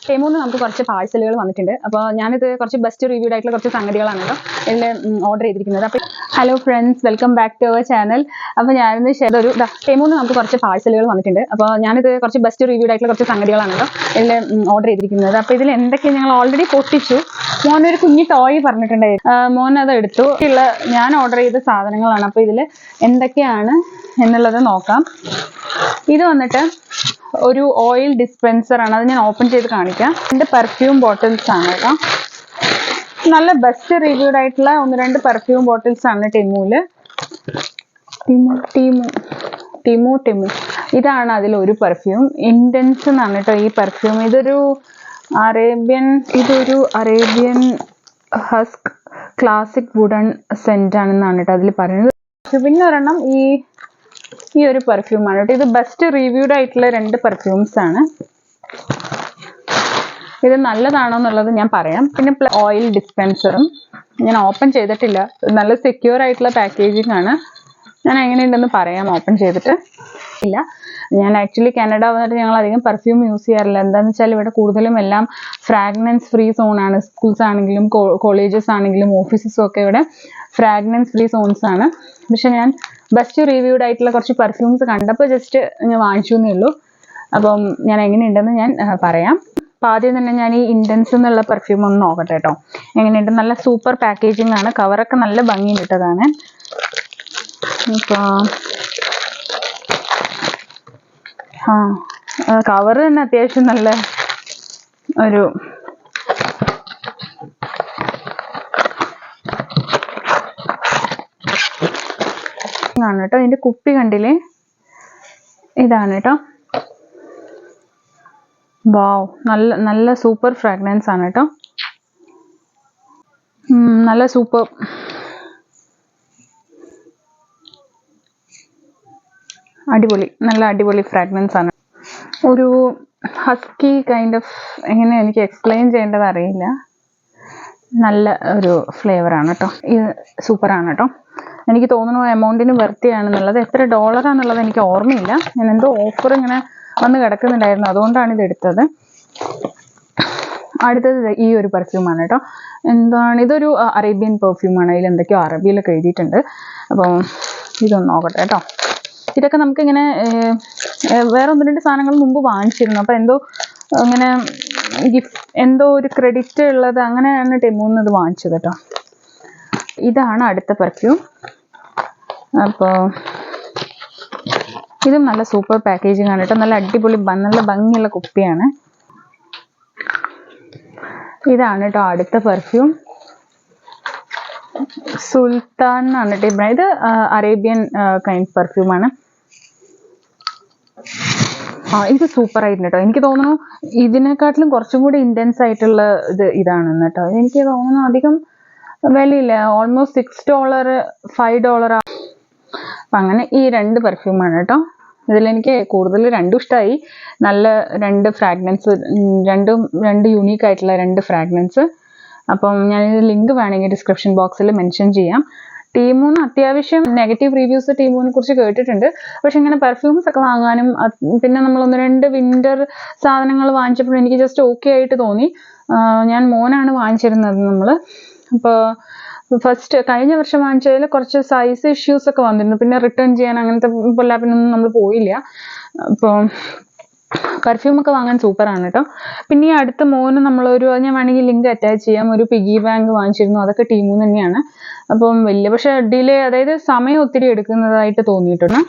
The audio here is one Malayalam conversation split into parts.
ടെമൂന്ന് നമുക്ക് കുറച്ച് പാഴ്സലുകൾ വന്നിട്ടുണ്ട്. അപ്പോൾ ഞാനിത് കുറച്ച് ബെസ്റ്റ് റിവ്യൂഡ് ആയിട്ടുള്ള കുറച്ച് സംഗതികളാണല്ലോ ഇതിൽ ഓർഡർ ചെയ്തിരിക്കുന്നത്. അപ്പോൾ hello friends, welcome back to our channel. അപ്പോൾ ഞാനിന്ന് ഒരു ടെമൂന്ന് നമുക്ക് കുറച്ച് പാഴ്സലുകൾ വന്നിട്ടുണ്ട്. അപ്പോൾ ഞാനിത് കുറച്ച് ബെസ്റ്റ് റിവ്യൂഡ് ആയിട്ടുള്ള കുറച്ച് സംഗതികളാണല്ലോ ഇതിൽ ഓർഡർ ചെയ്തിരിക്കുന്നത്. അപ്പോൾ ഇതിൽ എന്തൊക്കെ ഞങ്ങൾ ഓൾറെഡി പൊട്ടിച്ചു. മോനൊരു കുഞ്ഞി ടോയ് പറഞ്ഞിട്ടുണ്ടായിരുന്നു, മോൻ അത് എടുത്തു. ഞാൻ ഓർഡർ ചെയ്ത സാധനങ്ങളാണ്. അപ്പോൾ ഇതിൽ എന്തൊക്കെയാണ് എന്നുള്ളത് നോക്കാം. ഇത് വന്നിട്ട് ഒരു ഓയിൽ ഡിസ്പെൻസർ ആണ്. അത് ഞാൻ ഓപ്പൺ ചെയ്ത് കാണിക്കാം. 2 പെർഫ്യൂം ബോട്ടിൽസ് ആണ് കേട്ടോ. നല്ല ബെസ്റ്റ് റിവ്യൂഡ് ആയിട്ടുള്ള 1-2 പെർഫ്യൂം ബോട്ടിൽസ് ആണ് ടെമുല്. ടിമു ഇതാണ് അതിലൊരു പെർഫ്യൂം. ഇൻറ്റൻസ് എന്നാണ് കേട്ടോ ഈ പെർഫ്യൂം. ഇതൊരു Arabian husk classic wooden scent ആണെന്നാണ് കേട്ടോ അതിൽ പറയുന്നത്. പിന്നെ ഒരെണ്ണം ഈ ഒരു പെർഫ്യൂം ആണ് കേട്ടോ. ഇത് ബെസ്റ്റ് റിവ്യൂഡ് ആയിട്ടുള്ള 2 പെർഫ്യൂംസ് ആണ്. ഇത് നല്ലതാണോ എന്നുള്ളത് ഞാൻ പറയാം. പിന്നെ ഓയിൽ ഡിസ്പെൻസറും ഞാൻ ഓപ്പൺ ചെയ്തിട്ടില്ല. നല്ല സെക്യൂർ ആയിട്ടുള്ള പാക്കേജിംഗ് ആണ്. ഞാൻ എങ്ങനെയുണ്ടെന്ന് പറയാം ഓപ്പൺ ചെയ്തിട്ട്. ഇല്ല, ഞാൻ ആക്ച്വലി കാനഡ വന്നിട്ട് ഞങ്ങൾ അധികം പെർഫ്യൂം യൂസ് ചെയ്യാറില്ല. എന്താണെന്ന് വെച്ചാൽ ഇവിടെ കൂടുതലും എല്ലാം ഫ്രാഗ്രൻസ് ഫ്രീ സോണാണ്. സ്കൂൾസ് ആണെങ്കിലും കോളേജസ് ആണെങ്കിലും ഓഫീസസും ഒക്കെ ഇവിടെ ഫ്രാഗ്രൻസ് ഫ്രീ സോൺസ് ആണ്. പക്ഷെ ഞാൻ ബെസ്റ്റ് റിവ്യൂഡ് ആയിട്ടുള്ള കുറച്ച് പെർഫ്യൂംസ് കണ്ടപ്പോൾ ജസ്റ്റ് ഞാൻ വാങ്ങിച്ചു എന്നേ ഉള്ളൂ. അപ്പം ഞാൻ എങ്ങനെയുണ്ടെന്ന് ഞാൻ പറയാം. അപ്പോൾ ആദ്യം തന്നെ ഞാൻ ഈ ഇൻറ്റൻസ് എന്നുള്ള പെർഫ്യൂം ഒന്ന് നോക്കട്ടെ കേട്ടോ. എങ്ങനെയുണ്ട്? നല്ല സൂപ്പർ പാക്കേജിംഗ് ആണ്. കവറൊക്കെ നല്ല ഭംഗിയിട്ടതാണ്. ഇപ്പോൾ കവറ് തന്നെ അത്യാവശ്യം നല്ല ഒരു ആണ് കേട്ടോ. ഇതിന്റെ കുപ്പി കണ്ടില്ലേ? ഇതാണ് കേട്ടോ. വാവ്, നല്ല സൂപ്പർ ഫ്രാഗ്രൻസ് ആണ് കേട്ടോ. നല്ല സൂപ്പർ. നല്ല അടിപൊളി ഫ്രാഗ്രൻസ് ആണ്. ഒരു ഹസ്കി കൈൻഡ് ഓഫ്, എങ്ങനെ എനിക്ക് എക്സ്പ്ലെയിൻ ചെയ്യേണ്ടത് അറിയില്ല. നല്ല ഒരു ഫ്ലേവർ ആണ് കേട്ടോ. ഇത് സൂപ്പറാണ് കേട്ടോ. എനിക്ക് തോന്നുന്നു എമൗണ്ടിന് വെർത്തിയാണെന്നുള്ളത്. എത്ര ഡോളറാണെന്നുള്ളത് എനിക്ക് ഓർമ്മയില്ല. ഞാൻ എന്തോ ഓഫർ ഇങ്ങനെ വന്ന് കിടക്കുന്നുണ്ടായിരുന്നു, അതുകൊണ്ടാണ് ഇത് എടുത്തത്. അടുത്തത് ഈ ഒരു പെർഫ്യൂമാണ് കേട്ടോ. എന്താണ്? ഇതൊരു അറേബ്യൻ പെർഫ്യൂമാണ്. അതിൽ എന്തൊക്കെയോ അറബിയിലൊക്കെ എഴുതിയിട്ടുണ്ട്. അപ്പോൾ ഇതൊന്ന് നോക്കട്ടെ കേട്ടോ. ഇതൊക്കെ നമുക്കിങ്ങനെ വേറെ 1-2 സാധനങ്ങൾ മുമ്പ് വാങ്ങിച്ചിരുന്നു. അപ്പോൾ എന്തോ ഇങ്ങനെ എന്തോ ഒരു ക്രെഡിറ്റ് ഉള്ളത് അങ്ങനെയാണ് ടെമുന്ന് ഇത് വാങ്ങിച്ചത് കേട്ടോ. ഇതാണ് അടുത്ത പെർഫ്യൂം. അപ്പോൾ ഇതും നല്ല സൂപ്പർ പാക്കേജിംഗ് ആണ് കേട്ടോ. നല്ല അടിപൊളി നല്ല ഭംഗിയുള്ള കുപ്പിയാണ്. ഇതാണ് കേട്ടോ അടുത്ത പെർഫ്യൂം. സുൽത്താൻ ആണ് കേട്ടോ. ഇത് അറേബ്യൻ കൈൻഡ് പെർഫ്യൂമാണ്. ഇത് സൂപ്പർ ആയിരുന്നു കേട്ടോ. എനിക്ക് തോന്നുന്നു ഇതിനെക്കാട്ടിലും കുറച്ചും കൂടി ഇൻറ്റൻസ് ആയിട്ടുള്ള ഇതാണെന്ന് കേട്ടോ. എനിക്ക് തോന്നുന്നു അധികം വിലയില്ല. ഓൾമോസ്റ്റ് $6 $5. അപ്പം അങ്ങനെ ഈ 2 പെർഫ്യൂമാണ് കേട്ടോ. ഇതിലെനിക്ക് കൂടുതൽ 2 ഇഷ്ടമായി. നല്ല 2 ഫ്രാഗ്രൻസ്, രണ്ട് യൂണീക്ക് ആയിട്ടുള്ള 2 ഫ്രാഗ്രൻസ്. അപ്പം ഞാനിത് ലിങ്ക് വേണമെങ്കിൽ ഡിസ്ക്രിപ്ഷൻ ബോക്സിൽ മെൻഷൻ ചെയ്യാം. ടെമുന്ന് അത്യാവശ്യം നെഗറ്റീവ് റിവ്യൂസ് ടെമുവിനെ കുറിച്ച് കേട്ടിട്ടുണ്ട്. പക്ഷെ ഇങ്ങനെ പെർഫ്യൂംസ് ഒക്കെ വാങ്ങാനും പിന്നെ നമ്മൾ 1-2 വിന്റർ സാധനങ്ങൾ വാങ്ങിച്ചപ്പോൾ എനിക്ക് ജസ്റ്റ് ഓക്കെ ആയിട്ട് തോന്നി. ഞാൻ മോനാണ് വാങ്ങിച്ചിരുന്നത് നമ്മൾ. അപ്പോൾ ഫസ്റ്റ് കഴിഞ്ഞ വർഷം വാങ്ങിച്ചതിൽ കുറച്ച് സൈസ് ഇഷ്യൂസ് ഒക്കെ വന്നിരുന്നു. പിന്നെ റിട്ടേൺ ചെയ്യാൻ അങ്ങനത്തെ പൊല്ലാപ്പിനൊന്നും നമ്മൾ പോയില്ല. അപ്പോൾ പെർഫ്യൂമൊക്കെ വാങ്ങാൻ സൂപ്പറാണ് കേട്ടോ. പിന്നെ ഈ അടുത്ത മോന് നമ്മളൊരു, ഞാൻ വേണമെങ്കിൽ ലിങ്ക് അറ്റാച്ച് ചെയ്യാം, ഒരു പിഗി ബാങ്ക് വാങ്ങിച്ചിരുന്നു. അതൊക്കെ ടെമുന്ന് തന്നെയാണ്. അപ്പം പക്ഷെ ഡിലേ, അതായത് സമയം ഒത്തിരി എടുക്കുന്നതായിട്ട് തോന്നിയിട്ടുണ്ട്.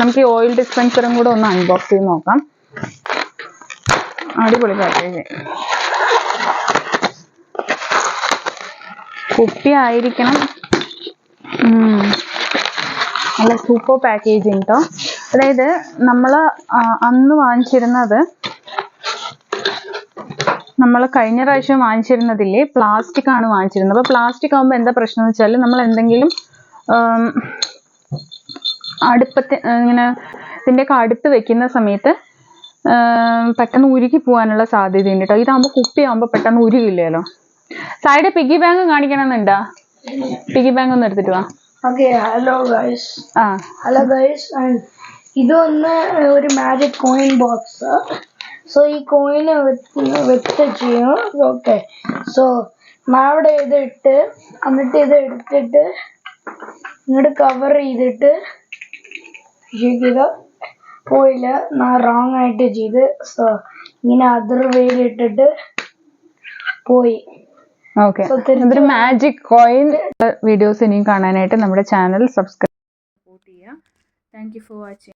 നമുക്ക് ഈ ഓയിൽ ഡിസ്പെൻസറും കൂടെ ഒന്ന് അൺബോക്സ് ചെയ്ത് നോക്കാം. അടിപൊളി പാക്കേജ്. കുപ്പി ആയിരിക്കണം. നല്ല സൂപ്പർ പാക്കേജിങ് കേട്ടോ. അതായത് നമ്മൾ അന്ന് വാങ്ങിച്ചിരുന്നത്, നമ്മൾ കഴിഞ്ഞ പ്രാവശ്യം വാങ്ങിച്ചിരുന്നതില്ലേ പ്ലാസ്റ്റിക് ആണ് വാങ്ങിച്ചിരുന്നത്. അപ്പോൾ പ്ലാസ്റ്റിക് ആകുമ്പോൾ എന്താ പ്രശ്നം എന്ന് വെച്ചാൽ നമ്മൾ എന്തെങ്കിലും അടുപ്പത്ത് ഇങ്ങനെ ഇതിൻ്റെയൊക്കെ അടുത്ത് വെക്കുന്ന സമയത്ത് പെട്ടെന്ന് ഉരുകി പോകാനുള്ള സാധ്യതയുണ്ട് കേട്ടോ. ഇതാകുമ്പോൾ കുപ്പിയാകുമ്പോൾ പെട്ടെന്ന് ഉരുകില്ലല്ലോ. സൈഡ് പിഗി ബാങ്ക് കാണിക്കണമെന്നുണ്ടോ? പിഗി ബാങ്ക് ഒന്ന് എടുത്തിട്ട് വാ. ഹലോ ഗൈസ്, ഇതൊന്ന് ഒരു മാജിക് കോയിൻ ബോക്സ്. സോ ഈ കോയിന് വെച്ച് ചെയ്യും. ഓക്കെ, സോ ഞാൻ ഇവിടെ ഇത് ഇട്ട് എന്നിട്ട് ഇത് എടുത്തിട്ട് ഇങ്ങോട്ട് കവർ ചെയ്തിട്ട് ചെയ്ത പോയില്ല, ഞാൻ റോങ് ആയിട്ട് ചെയ്ത്. സോ ഇങ്ങനെ അതർ വേയിൽ ഇട്ടിട്ട് പോയി. ഓക്കെ, ഇതൊരു മാജിക് കോയിൻ. വീഡിയോസ് ഇനിയും കാണാനായിട്ട് നമ്മുടെ ചാനൽ സബ്സ്ക്രൈബ് ചെയ്യുക. Thank you for watching.